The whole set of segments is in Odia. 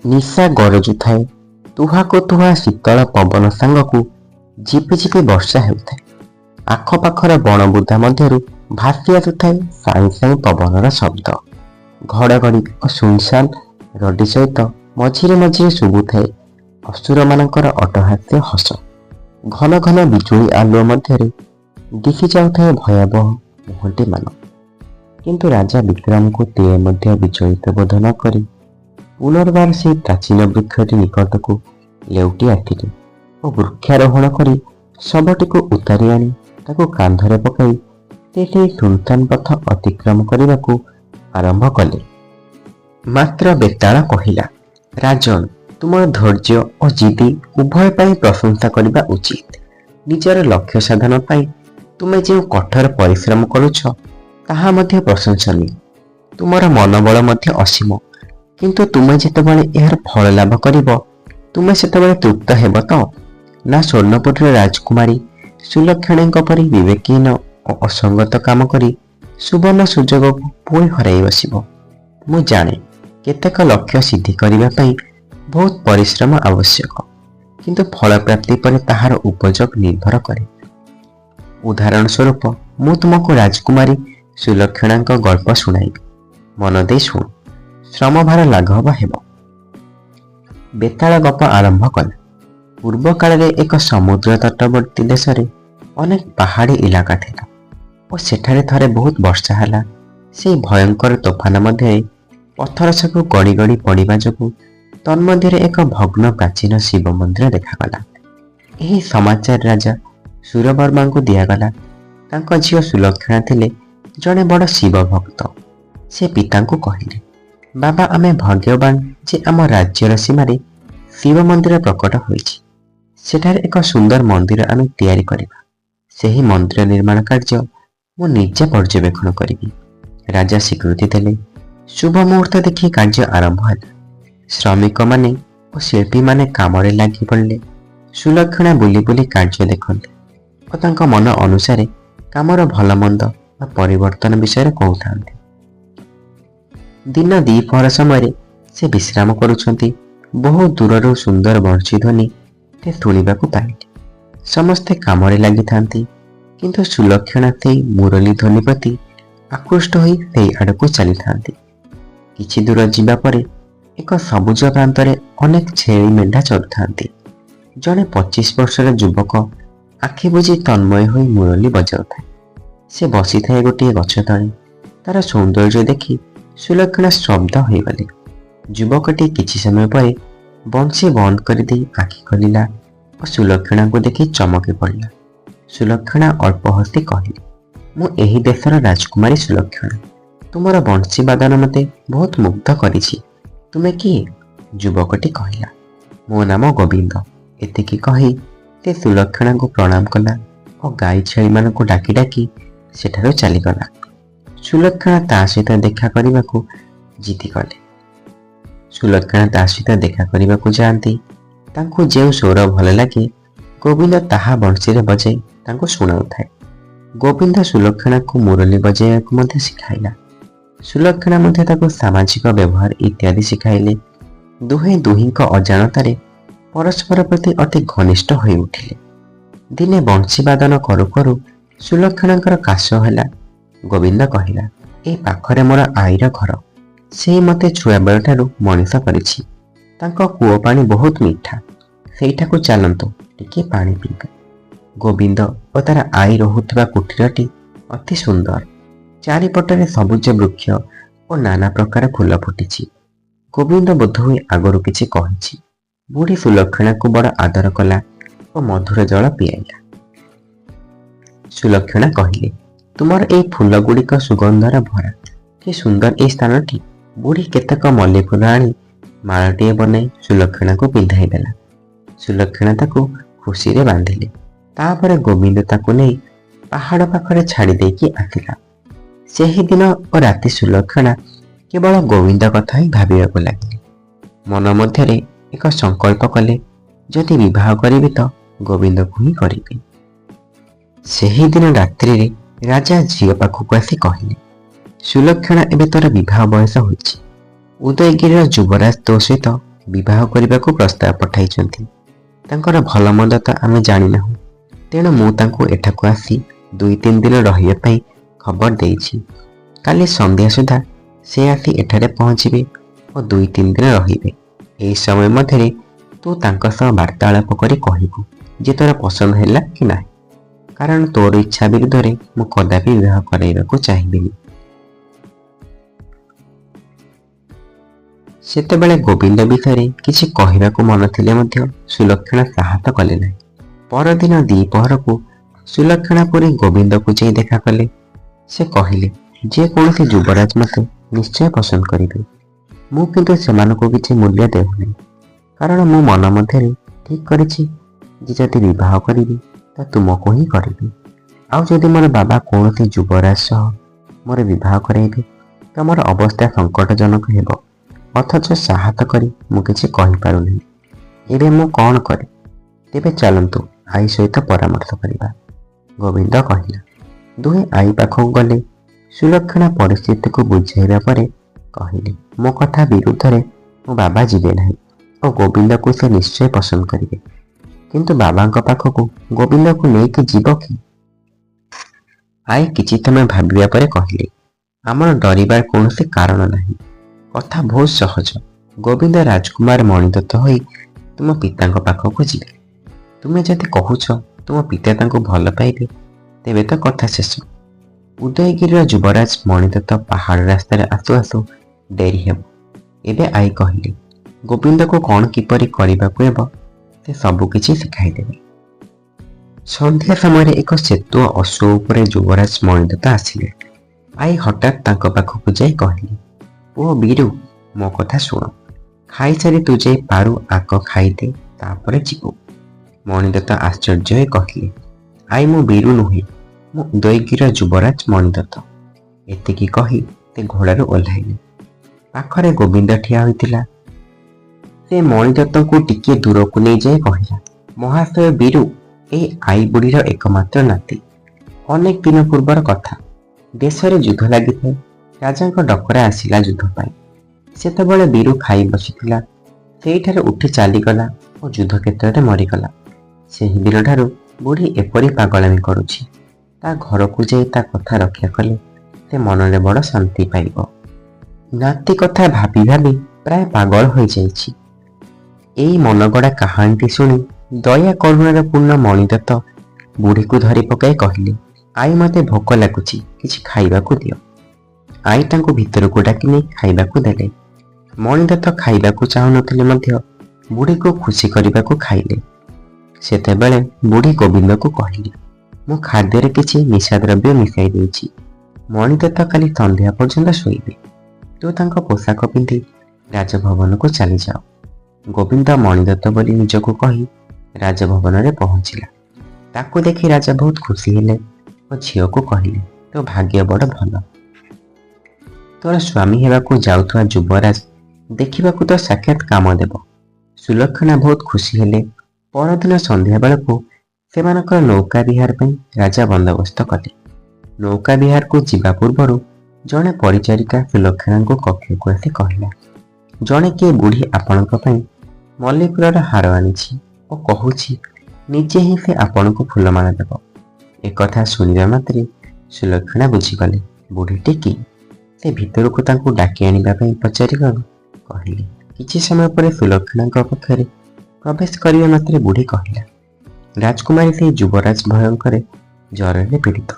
ନିଶା ଗରଜୁଥାଏ। ତୁହାକୁ ତୁହା ଶୀତଳ ପବନ ସାଙ୍ଗକୁ ଝିପି ଝିପି ବର୍ଷା ହେଉଥାଏ। ଆଖପାଖର ବଣବୁଦା ମଧ୍ୟରୁ ଭାସି ଆସୁଥାଏ ସାଇଁ ସାଇଁ ପବନର ଶବ୍ଦ। ଘଡ଼ଘଡ଼ି ଓ ସୁନସାନ ରଡି ସହିତ ମଝିରେ ମଝିରେ ଶୁଭୁଥାଏ ଅସୁରମାନଙ୍କର ଅଟ୍ଟହାସ୍ୟ ହସ। ଘନ ଘନ ବିଜୁଳି ଆଲୁଅ ମଧ୍ୟରେ ଦିଶି ଯାଉଥାଏ ଭୟାବହ ମୁହଁଟିମାନ। କିନ୍ତୁ ରାଜା ବିକ୍ରମଙ୍କୁ ତିଳେ ମଧ୍ୟ ବିଚଳିତ ବୋଧ ନ କରି ପୁନର୍ବାର ସେହି ପ୍ରାଚୀନ ବୃକ୍ଷଟି ନିକଟକୁ ଲେଉଟି ଆସିଲେ ଓ ବୃକ୍ଷାରୋହଣ କରି ଶବଟିକୁ ଉତାରି ଆଣି ତାକୁ କାନ୍ଧରେ ପକାଇ ସେ ସେହି ସୁନସାନ ପଥ ଅତିକ୍ରମ କରିବାକୁ ଆରମ୍ଭ କଲେ। ମାତ୍ର ବେତାଳ କହିଲା, ରାଜନ, ତୁମର ଧୈର୍ଯ୍ୟ ଓ ଜିଦି ଉଭୟ ପାଇଁ ପ୍ରଶଂସା କରିବା ଉଚିତ। ନିଜର ଲକ୍ଷ୍ୟ ସାଧନ ପାଇଁ ତୁମେ ଯେଉଁ କଠୋର ପରିଶ୍ରମ କରୁଛ ତାହା ମଧ୍ୟ ପ୍ରଶଂସନୀୟ। ତୁମର ମନୋବଳ ମଧ୍ୟ ଅସୀମ। କିନ୍ତୁ ତୁମେ ଯେତେବେଳେ ଏହାର ଫଳ ଲାଭ କରିବ ତୁମେ ସେତେବେଳେ ତୃପ୍ତ ହେବ ତ? ନା ସ୍ୱର୍ଣ୍ଣପୁରର ରାଜକୁମାରୀ ସୁଲକ୍ଷଣାଙ୍କ ପରି ବିବେକହୀନ ଓ ଅସଙ୍ଗତ କାମ କରି ସୁବର୍ଣ୍ଣ ସୁଯୋଗକୁ ପୁଣି ହରାଇ ବସିବ? ମୁଁ ଜାଣେ କେତେକ ଲକ୍ଷ୍ୟ ସିଦ୍ଧି କରିବା ପାଇଁ ବହୁତ ପରିଶ୍ରମ ଆବଶ୍ୟକ, କିନ୍ତୁ ଫଳପ୍ରାପ୍ତି ପରେ ତାହାର ଉପଯୋଗ ନିର୍ଭର କରେ। ଉଦାହରଣ ସ୍ୱରୂପ ମୁଁ ତୁମକୁ ରାଜକୁମାରୀ ସୁଲକ୍ଷଣାଙ୍କ ଗଳ୍ପ ଶୁଣାଇବି। ମନ ଦେଇ ଶୁଣ, ଶ୍ରମଭାର ଲାଘବ ହେବ। ବେତାଳ ଗପ ଆରମ୍ଭ କଲା। ପୂର୍ବ କାଳରେ ଏକ ସମୁଦ୍ର ତଟବର୍ତ୍ତୀ ଦେଶରେ ଅନେକ ପାହାଡ଼ି ଇଲାକା ଥିଲା ଓ ସେଠାରେ ଥରେ ବହୁତ ବର୍ଷା ହେଲା। ସେହି ଭୟଙ୍କର ତୋଫାନ ମଧ୍ୟରେ ପଥର ସବୁ ଗଡ଼ି ଗଡ଼ି ପଡ଼ିବା ଯୋଗୁଁ ତନ୍ମଧ୍ୟରେ ଏକ ଭଗ୍ନ ପ୍ରାଚୀନ ଶିବ ମନ୍ଦିର ଦେଖାଗଲା। ଏହି ସମାଚାର ରାଜା ସୁରବର୍ମାଙ୍କୁ ଦିଆଗଲା। ତାଙ୍କ ଝିଅ ସୁଲକ୍ଷଣା ଥିଲେ ଜଣେ ବଡ଼ ଶିବ ଭକ୍ତ। ସେ ପିତାଙ୍କୁ କହିଲେ, ବାବା, ଆମେ ଭାଗ୍ୟବାନ ଯେ ଆମ ରାଜ୍ୟର ସୀମାରେ ଶିବ ମନ୍ଦିର ପ୍ରକଟ ହୋଇଛି। ସେଠାରେ ଏକ ସୁନ୍ଦର ମନ୍ଦିର ଆମେ ତିଆରି କରିବା। ସେହି ମନ୍ଦିର ନିର୍ମାଣ କାର୍ଯ୍ୟ ମୁଁ ନିଜେ ପର୍ଯ୍ୟବେକ୍ଷଣ କରିବି। ରାଜା ସ୍ୱୀକୃତି ଦେଲେ। ଶୁଭ ମୁହୂର୍ତ୍ତ ଦେଖି କାର୍ଯ୍ୟ ଆରମ୍ଭ ହେଲା। ଶ୍ରମିକମାନେ ଓ ଶିଳ୍ପୀମାନେ କାମରେ ଲାଗି ପଡ଼ିଲେ। ସୁଲକ୍ଷଣା ବୁଲି ବୁଲି କାର୍ଯ୍ୟ ଦେଖନ୍ତି ଓ ତାଙ୍କ ମନ ଅନୁସାରେ କାମର ଭଲ ମନ୍ଦ ବା ପରିବର୍ତ୍ତନ ବିଷୟରେ କହୁଥାନ୍ତି। ଦିନ ଦ୍ୱିପହର ସମୟରେ ସେ ବିଶ୍ରାମ କରୁଛନ୍ତି। ବହୁ ଦୂରରୁ ସୁନ୍ଦର ବଂଶୀ ଧ୍ୱନି ସେ ଶୁଣିବାକୁ ପାଇଲେ। ସମସ୍ତେ କାମରେ ଲାଗିଥାନ୍ତି, କିନ୍ତୁ ସୁଲକ୍ଷଣା ସେଇ ମୁରଲୀ ଧ୍ୱନି ପ୍ରତି ଆକୃଷ୍ଟ ହୋଇ ସେହି ଆଡ଼କୁ ଚାଲିଥାନ୍ତି। କିଛି ଦୂର ଯିବା ପରେ ଏକ ସବୁଜ ପ୍ରାନ୍ତରେ ଅନେକ ଛେଳି ମେଣ୍ଢା ଚରୁଥାନ୍ତି। ଜଣେ 25 ବର୍ଷର ଯୁବକ ଆଖି ବୁଜି ତନ୍ମୟ ହୋଇ ମୁରଲୀ ବଜାଉଥାଏ। ସେ ବସିଥାଏ ଗୋଟିଏ ଗଛ ତଳେ। ତାର ସୌନ୍ଦର୍ଯ୍ୟ ଦେଖି ସୁଲକ୍ଷଣା ସ୍ତବ୍ଧ ହୋଇଗଲେ। ଯୁବକଟି କିଛି ସମୟ ପରେ ବଂଶୀ ବନ୍ଦ କରିଦେଇ ଆଖି ଖୋଲିଲା ଓ ସୁଲକ୍ଷଣାଙ୍କୁ ଦେଖି ଚମକି ପଡ଼ିଲା। ସୁଲକ୍ଷଣା ଅଳ୍ପ ହସି କହିଲେ, ମୁଁ ଏହି ଦେଶର ରାଜକୁମାରୀ ସୁଲକ୍ଷଣା। ତୁମର ବଂଶୀ ବାଦନ ମୋତେ ବହୁତ ମୁଗ୍ଧ କରିଛି। ତୁମେ କିଏ? ଯୁବକଟି କହିଲା, ମୋ ନାମ ଗୋବିନ୍ଦ। ଏତିକି କହି ସେ ସୁଲକ୍ଷଣାଙ୍କୁ ପ୍ରଣାମ କଲା ଓ ଗାଈ ଛେଳିମାନଙ୍କୁ ଡାକି ଡାକି ସେଠାରୁ ଚାଲିଗଲା। ସୁଲକ୍ଷଣା ତା ସହିତ ଦେଖା କରିବାକୁ ଜିଦି କଲେ। ସୁଲକ୍ଷଣା ତା ସହିତ ଦେଖା କରିବାକୁ ଯାଆନ୍ତି। ତାଙ୍କୁ ଯେଉଁ ସ୍ୱର ଭଲ ଲାଗେ ଗୋବିନ୍ଦ ତାହା ବଂଶୀରେ ବଜାଇ ତାଙ୍କୁ ଶୁଣାଉଥାଏ। ଗୋବିନ୍ଦ ସୁଲକ୍ଷଣାକୁ ମୁରଲୀ ବଜାଇବାକୁ ମଧ୍ୟ ଶିଖାଇଲା। ସୁଲକ୍ଷଣା ମଧ୍ୟ ତାକୁ ସାମାଜିକ ବ୍ୟବହାର ଇତ୍ୟାଦି ଶିଖାଇଲେ। ଦୁହେଁ ଦୁହିଁଙ୍କ ଅଜାଣତରେ ପରସ୍ପର ପ୍ରତି ଅତି ଘନିଷ୍ଠ ହୋଇ ଉଠିଲେ। ଦିନେ ବଂଶୀ ବାଦନ କରୁ କରୁ ସୁଲକ୍ଷଣାଙ୍କର କାଶ ହେଲା। ଗୋବିନ୍ଦ କହିଲା, ଏଇ ପାଖରେ ମୋର ଆଈର ଘର। ସେଇ ମୋତେ ଛୁଆବେଳଠାରୁ ମଣିଷ କରିଛି। ତାଙ୍କ କୂଅ ପାଣି ବହୁତ ମିଠା। ସେଇଠାକୁ ଚାଲନ୍ତୁ, ଟିକେ ପାଣି ପିଇବା। ଗୋବିନ୍ଦ ଓ ତାର ଆଈ ରହୁଥିବା କୁଟୀରଟି ଅତି ସୁନ୍ଦର। ଚାରିପଟରେ ସବୁଜ ବୃକ୍ଷ ଓ ନାନା ପ୍ରକାର ଫୁଲ ଫୁଟିଛି। ଗୋବିନ୍ଦ ବୋଧହୁଏ ଆଗରୁ କିଛି କହିଛି। ବୁଢ଼ୀ ସୁଲକ୍ଷଣାକୁ ବଡ଼ ଆଦର କଲା ଓ ମଧୁର ଜଳ ପିଆଇଲା। ସୁଲକ୍ଷଣା କହିଲେ, ତୁମର ଏଇ ଫୁଲଗୁଡ଼ିକ ସୁଗନ୍ଧର ଭରା। କି ସୁନ୍ଦର ଏଇ ସ୍ଥାନଟି। ବୁଢ଼ୀ କେତେକ ମଲ୍ଲି ଫୁଲ ଆଣି ମାଳଟିଏ ବନାଇ ସୁଲକ୍ଷଣାକୁ ପିନ୍ଧାଇ ଦେଲା। ସୁଲକ୍ଷଣା ତାକୁ ଖୁସିରେ ବାନ୍ଧିଲେ। ତାପରେ ଗୋବିନ୍ଦ ତାକୁ ନେଇ ପାହାଡ଼ ପାଖରେ ଛାଡ଼ି ଦେଇକି ଆସିଲା। ସେହିଦିନ ଓ ରାତି ସୁଲକ୍ଷଣା କେବଳ ଗୋବିନ୍ଦ କଥା ହିଁ ଭାବିବାକୁ ଲାଗିଲେ। ମନ ମଧ୍ୟରେ ଏକ ସଂକଳ୍ପ କଲେ, ଯଦି ବିବାହ କରିବି ତ ଗୋବିନ୍ଦକୁ ହିଁ କରିବି। ସେହିଦିନ ରାତ୍ରିରେ ରାଜା ଝିଅ ପାଖକୁ ଆସି କହିଲେ, ସୁଲକ୍ଷଣା, ଏବେ ତୋର ବିବାହ ବୟସ ହୋଇଛି। ଉଦୟଗିରିର ଯୁବରାଜ ତୋ ସହିତ ବିବାହ କରିବାକୁ ପ୍ରସ୍ତାବ ପଠାଇଛନ୍ତି। ତାଙ୍କର ଭଲ ମନ୍ଦ ତ ଆମେ ଜାଣିନାହୁଁ। ତେଣୁ ମୁଁ ତାଙ୍କୁ ଏଠାକୁ ଆସି 2-3 ଦିନ ରହିବା ପାଇଁ ଖବର ଦେଇଛି। କାଲି ସନ୍ଧ୍ୟା ସୁଦ୍ଧା ସେ ଆସି ଏଠାରେ ପହଞ୍ଚିବେ ଓ 2-3 ଦିନ ରହିବେ। ଏହି ସମୟ ମଧ୍ୟରେ ତୁ ତାଙ୍କ ସହ ବାର୍ତ୍ତାଳାପ କରି କହିବୁ ଯେ ତୋର ପସନ୍ଦ ହେଲା କି ନାହିଁ, କାରଣ ତୋର ଇଚ୍ଛା ବିରୁଦ୍ଧରେ ମୁଁ କଦାପି ବିବାହ କରାଇବାକୁ ଚାହିଁବିନି। ସେତେବେଳେ ଗୋବିନ୍ଦ ବିଷୟରେ କିଛି କହିବାକୁ ମନ ଥିଲେ ମଧ୍ୟ ସୁଲକ୍ଷଣା ସାହସ କଲେ ନାହିଁ। ପରଦିନ ଦ୍ୱିପ୍ରହରକୁ ସୁଲକ୍ଷଣା ପୁରୀ ଗୋବିନ୍ଦକୁ ଯାଇ ଦେଖା କଲେ। ସେ କହିଲେ, ଯେ କୌଣସି ଯୁବରାଜ ମୋତେ ନିଶ୍ଚୟ ପସନ୍ଦ କରିବେ। ମୁଁ କିନ୍ତୁ ସେମାନଙ୍କୁ କିଛି ମୂଲ୍ୟ ଦେଉନାହିଁ, କାରଣ ମୁଁ ମନ ମଧ୍ୟରେ ଠିକ୍ କରିଛି ଯେ ଯଦି ବିବାହ କରିବି ତ ତୁମକୁ ହିଁ କରିବି। ଆଉ ଯଦି ମୋର ବାବା କୌଣସି ଯୁବରାଜ ସହ ମୋର ବିବାହ କରାଇବେ ତ ମୋର ଅବସ୍ଥା ସଙ୍କଟଜନକ ହେବ। ଅଥଚ ସାହସ କରି ମୁଁ କିଛି କହିପାରୁନାହିଁ। ଏବେ ମୁଁ କ'ଣ କରେ? ତେବେ ଚାଲନ୍ତୁ ଆଈ ସହିତ ପରାମର୍ଶ କରିବା, ଗୋବିନ୍ଦ କହିଲା। ଦୁହେଁ ଆଈ ପାଖକୁ ଗଲେ। ସୁଲକ୍ଷଣା ପରିସ୍ଥିତିକୁ ବୁଝାଇବା ପରେ କହିଲେ, ମୋ କଥା ବିରୁଦ୍ଧରେ ମୋ ବାବା ଯିବେ ନାହିଁ ଓ ଗୋବିନ୍ଦକୁ ସେ ନିଶ୍ଚୟ ପସନ୍ଦ କରିବେ। କିନ୍ତୁ ବାବାଙ୍କ ପାଖକୁ ଗୋବିନ୍ଦକୁ ନେଇକି ଯିବ କି? ଆଈ କିଛି ସମୟ ଭାବିବା ପରେ କହିଲେ, ଆମର ଡରିବାର କୌଣସି କାରଣ ନାହିଁ। କଥା ବହୁତ ସହଜ। ଗୋବିନ୍ଦ ରାଜକୁମାର ମଣିଦତ୍ତ ହୋଇ ତୁମ ପିତାଙ୍କ ପାଖକୁ ଯିବେ। ତୁମେ ଯଦି କହୁଛ ତୁମ ପିତା ତାଙ୍କୁ ଭଲ ପାଇବେ, ତେବେ ତ କଥା ଶେଷ। ଉଦୟଗିରିର ଯୁବରାଜ ମଣିଦତ୍ତ ପାହାଡ଼ ରାସ୍ତାରେ ଆସୁ ଆସୁ ଡେରି ହେବ। ଏବେ ଆଈ କହିଲେ, ଗୋବିନ୍ଦକୁ କ'ଣ କିପରି କରିବାକୁ ହେବ ସେ ସବୁ କିଛି ଶିଖାଇଦେବେ। ସନ୍ଧ୍ୟା ସମୟରେ ଏକ ସେତୁ ଅଶ୍ୱ ଉପରେ ଯୁବରାଜ ମଣିଦତ୍ତ ଆସିଲେ। ଆଈ ହଠାତ୍ ତାଙ୍କ ପାଖକୁ ଯାଇ କହିଲେ, ଓ ବୀରୁ, ମୋ କଥା ଶୁଣ। ଖାଇସାରି ତୁ ଯାଇ ପାରୁ ଆଗ ଖାଇଦେ, ତାପରେ ଯିବୁ। ମଣିଦତ୍ତ ଆଶ୍ଚର୍ଯ୍ୟ ହୋଇ କହିଲେ, ଆଈ ମୁଁ ବୀରୁ ନୁହେଁ, ମୁଁ ଉଦୟଗିରିର ଯୁବରାଜ ମଣିଦତ୍ତ। ଏତିକି କହି ସେ ଘୋଡ଼ାରୁ ଓହ୍ଲାଇଲେ। ପାଖରେ ଗୋବିନ୍ଦ ଠିଆ ହୋଇଥିଲା। ସେ ମଣିଦତ୍ତଙ୍କୁ ଟିକିଏ ଦୂରକୁ ନେଇଯାଇ କହିଲା, ମହାଶୟ ବୀରୁ ଏହି ଆଈ ବୁଢ଼ୀର ଏକମାତ୍ର ନାତି। ଅନେକ ଦିନ ପୂର୍ବର କଥା। ଦେଶରେ ଯୁଦ୍ଧ ଲାଗିଥାଏ। ରାଜାଙ୍କ ଡକରା ଆସିଲା ଯୁଦ୍ଧ ପାଇଁ। ସେତେବେଳେ ବୀରୁ ଖାଇ ବସିଥିଲା। ସେଇଠାରେ ଉଠି ଚାଲିଗଲା ଓ ଯୁଦ୍ଧକ୍ଷେତ୍ରରେ ମରିଗଲା। ସେହି ଦିନଠାରୁ ବୁଢ଼ୀ ଏପରି ପାଗଳାମି କରୁଛି। ତା ଘରକୁ ଯାଇ ତା କଥା ରକ୍ଷା କଲେ ସେ ମନରେ ବଡ଼ ଶାନ୍ତି ପାଇବ। ନାତି କଥା ଭାବି ଭାବି ପ୍ରାୟ ପାଗଳ ହୋଇଯାଇଛି। ଏଇ ମନଗଢ଼ା କାହାଣୀଟି ଶୁଣି ଦୟା କରୁଣାର ପୂର୍ଣ୍ଣ ମଣିଦତ୍ତ ବୁଢ଼ୀକୁ ଧରି ପକାଇ କହିଲେ, ଆଈ ମୋତେ ଭୋକ ଲାଗୁଛି, କିଛି ଖାଇବାକୁ ଦିଅ। ଆଈ ତାଙ୍କୁ ଭିତରକୁ ଡାକି ନେଇ ଖାଇବାକୁ ଦେଲେ। ମଣିଦତ୍ତ ଖାଇବାକୁ ଚାହୁଁନଥିଲେ ମଧ୍ୟ ବୁଢ଼ୀକୁ ଖୁସି କରିବାକୁ ଖାଇଲେ। ସେତେବେଳେ ବୁଢ଼ୀ ଗୋବିନ୍ଦକୁ କହିଲେ, ମୁଁ ଖାଦ୍ୟରେ କିଛି ନିଶାଦ୍ରବ୍ୟ ମିଶାଇ ଦେଇଛି। ମଣିଦତ୍ତ କାଲି ସନ୍ଧ୍ୟା ପର୍ଯ୍ୟନ୍ତ ଶୋଇବେ। ତୁ ତାଙ୍କ ପୋଷାକ ପିନ୍ଧି ରାଜଭବନକୁ ଚାଲିଯାଅ। ଗୋବିନ୍ଦ ମଣିଦତ୍ତ ବୋଲି ନିଜକୁ କହି ରାଜଭବନରେ ପହଞ୍ଚିଲା। ତାକୁ ଦେଖି ରାଜା ବହୁତ ଖୁସି ହେଲେ ଓ ଝିଅକୁ କହିଲେ, ତୋ ଭାଗ୍ୟ ବଡ଼ ଭଲ। ତୋର ସ୍ୱାମୀ ହେବାକୁ ଯାଉଥିବା ଯୁବରାଜ ଦେଖିବାକୁ ତ ସାକ୍ଷାତ କାମ ଦେବ। ସୁଲକ୍ଷଣା ବହୁତ ଖୁସି ହେଲେ। ପରଦିନ ସନ୍ଧ୍ୟା ବେଳକୁ ସେମାନଙ୍କର ନୌକା ବିହାର ପାଇଁ ରାଜା ବନ୍ଦୋବସ୍ତ କଲେ। ନୌକା ବିହାରକୁ ଯିବା ପୂର୍ବରୁ ଜଣେ ପରିଚାରିକା ସୁଲକ୍ଷଣାଙ୍କୁ କକ୍ଷକୁ ଆସି କହିଲା, ଜଣେ କିଏ ବୁଢ଼ୀ ଆପଣଙ୍କ ପାଇଁ ମଲ୍ଲି ଫୁଲର ହାର ଆଣିଛି ଓ କହୁଛି ନିଜେ ହିଁ ସେ ଆପଣଙ୍କୁ ଫୁଲମାଳ ଦେବ। ଏକଥା ଶୁଣିବା ମାତ୍ରେ ସୁଲକ୍ଷଣା ବୁଝିଗଲେ ବୁଢ଼ୀଟି କି। ସେ ଭିତରକୁ ତାଙ୍କୁ ଡାକି ଆଣିବା ପାଇଁ ପଚାରିବାକୁ କହିଲେ। କିଛି ସମୟ ପରେ ସୁଲକ୍ଷଣାଙ୍କ ପାଖରେ ପ୍ରବେଶ କରିବା ମାତ୍ରେ ବୁଢ଼ୀ କହିଲା, ରାଜକୁମାରୀ ସେହି ଯୁବରାଜ ଭୟଙ୍କରେ ଜ୍ୱରରେ ପୀଡ଼ିତ।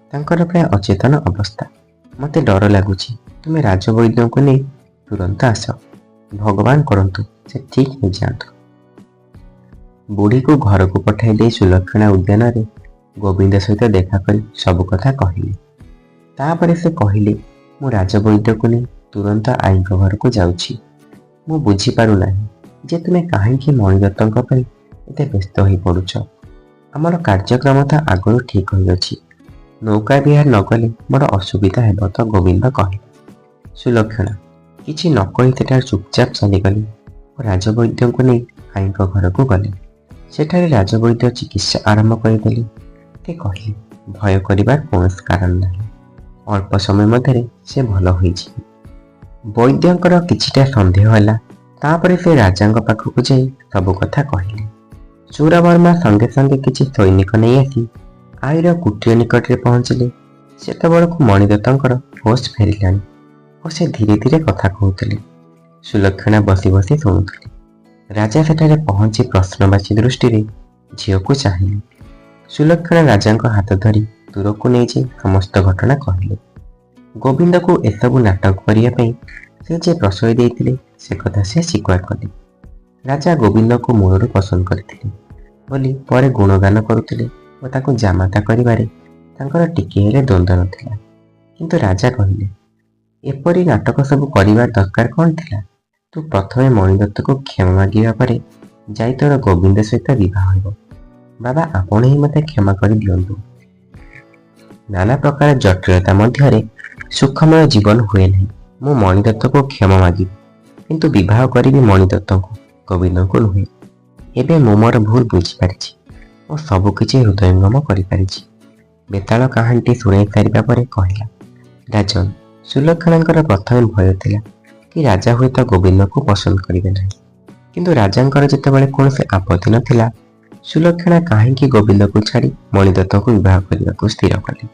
ତାଙ୍କର ପ୍ରାୟ ଅଚେତନ ଅବସ୍ଥା। ମୋତେ ଡର ଲାଗୁଛି। ତୁମେ ରାଜବୈଦ୍ୟଙ୍କୁ ନେଇ ତୁରନ୍ତ ଆସ। ଭଗବାନ କରନ୍ତୁ ସେ ଠିକ୍ ହେଇଯାଆନ୍ତୁ। ବୁଢ଼ୀକୁ ଘରକୁ ପଠାଇ ଦେଇ ସୁଲକ୍ଷଣା ଉଦ୍ୟାନରେ ଗୋବିନ୍ଦ ସହିତ ଦେଖା କରି ସବୁ କଥା କହିଲେ। ତାପରେ ସେ କହିଲେ, ମୁଁ ରାଜବୈଦ୍ୟକୁ ନେଇ ତୁରନ୍ତ ଆଈଙ୍କ ଘରକୁ ଯାଉଛି। ମୁଁ ବୁଝିପାରୁନାହିଁ ଯେ ତୁମେ କାହିଁକି ମଣିଦତ୍ତଙ୍କ ପାଇଁ ଏତେ ବ୍ୟସ୍ତ ହୋଇପଡ଼ୁଛ। ଆମର କାର୍ଯ୍ୟକ୍ରମ ତ ଆଗରୁ ଠିକ୍ ହୋଇଅଛି। ନୌକା ବିହାର ନ ଗଲେ ବଡ଼ ଅସୁବିଧା ହେବ ତ, ଗୋବିନ୍ଦ କହିଲେ। ସୁଲକ୍ଷଣା କିଛି ନ କହି ସେଠାରେ ଚୁପଚାପ ଚାଲିଗଲେ ଓ ରାଜବୈଦ୍ୟଙ୍କୁ ନେଇ ଆଈଙ୍କ ଘରକୁ ଗଲେ। ସେଠାରେ ରାଜବୈଦ୍ୟ ଚିକିତ୍ସା ଆରମ୍ଭ କରିଦେଲେ। ସେ କହିଲେ, ଭୟ କରିବାର କୌଣସି କାରଣ ନାହିଁ। ଅଳ୍ପ ସମୟ ମଧ୍ୟରେ ସେ ଭଲ ହୋଇଯିବେ। ବୈଦ୍ୟଙ୍କର କିଛିଟା ସନ୍ଦେହ ହେଲା ତାପରେ ସେ ରାଜାଙ୍କ ପାଖକୁ ଯାଇ ସବୁ କଥା କହିଲେ। ଚୋରବର୍ମା ସଙ୍ଗେ ସଙ୍ଗେ କିଛି ସୈନିକ ନେଇ ଆସି ଆଈର କୁଟୀର ନିକଟରେ ପହଞ୍ଚିଲେ। ସେତେବେଳକୁ ମଣିଦତ୍ତଙ୍କର ହୋସ ଫେରିଲାଣି ଓ ସେ ଧୀରେ ଧୀରେ କଥା କହୁଥିଲେ। ସୁଲକ୍ଷଣା ବସି ବସି ଶୁଣୁଥିଲେ। ରାଜା ସେଠାରେ ପହଞ୍ଚି ପ୍ରଶ୍ନବାଚୀ ଦୃଷ୍ଟିରେ ଝିଅକୁ ଚାହିଁଲେ। ସୁଲକ୍ଷଣା ରାଜାଙ୍କ ହାତ ଧରି ଦୂରକୁ ନେଇଯାଇ ସମସ୍ତ ଘଟଣା କହିଲେ। ଗୋବିନ୍ଦକୁ ଏସବୁ ନାଟକ କରିବା ପାଇଁ ସେ ଯେ ପ୍ରଶ୍ରୟ ଦେଇଥିଲେ ସେ କଥା ସେ ସ୍ୱୀକାର କଲେ। ରାଜା ଗୋବିନ୍ଦକୁ ମୂଳରୁ ପସନ୍ଦ କରିଥିଲେ ବୋଲି ପରେ ଗୁଣଗାନ କରୁଥିଲେ ଓ ତାକୁ ଜାମାତା କରିବାରେ ତାଙ୍କର ଟିକିଏ ହେଲେ ଦ୍ୱନ୍ଦ୍ୱ ନଥିଲା। କିନ୍ତୁ ରାଜା କହିଲେ, ଏପରି ନାଟକ ସବୁ କରିବାର ଦରକାର କ'ଣ ଥିଲା? ତୁ ପ୍ରଥମେ ମଣିଦତ୍ତକୁ କ୍ଷମା ମାଗିବା ପରେ ଯାଇ ତୋର ଗୋବିନ୍ଦ ସହିତ ବିବାହ ହେବ। ବାବା, ଆପଣ ହିଁ ମୋତେ କ୍ଷମା କରି ଦିଅନ୍ତୁ। ନାନା ପ୍ରକାର ଜଟିଳତା ମଧ୍ୟରେ ସୁଖମୟ ଜୀବନ ହୁଏ ନାହିଁ। ମୁଁ ମଣିଦତ୍ତକୁ କ୍ଷମା ମାଗିବି, କିନ୍ତୁ ବିବାହ କରିବି ମଣିଦତ୍ତଙ୍କୁ, ଗୋବିନ୍ଦଙ୍କୁ ନୁହେଁ। ଏବେ ମୁଁ ମୋର ଭୁଲ ବୁଝିପାରିଛି ଓ ସବୁକିଛି ହୃଦୟଙ୍ଗମ କରିପାରିଛି। ବେତାଳ କାହାଣୀଟି ଶୁଣାଇ ସାରିବା ପରେ କହିଲା, ରାଜନ, ସୁଲକ୍ଷଣାଙ୍କର ପ୍ରଥମେ ଭୟ ଥିଲା କି ରାଜା ହୁଏତ ଗୋବିନ୍ଦକୁ ପସନ୍ଦ କରିବେ ନାହିଁ। କିନ୍ତୁ ରାଜାଙ୍କର ଯେତେବେଳେ କୌଣସି ଆପତ୍ତି ନଥିଲା, ସୁଲକ୍ଷଣା କାହିଁକି ଗୋବିନ୍ଦକୁ ଛାଡ଼ି ମଣିଦତ୍ତକୁ ବିବାହ କରିବାକୁ ସ୍ଥିର କଲେ?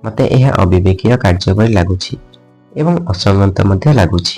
ମୋତେ ଏହା ଅବିବେକୀୟ କାର୍ଯ୍ୟ ପରି ଲାଗୁଛି ଏବଂ ଅସଙ୍ଗତ ମଧ୍ୟ ଲାଗୁଛି।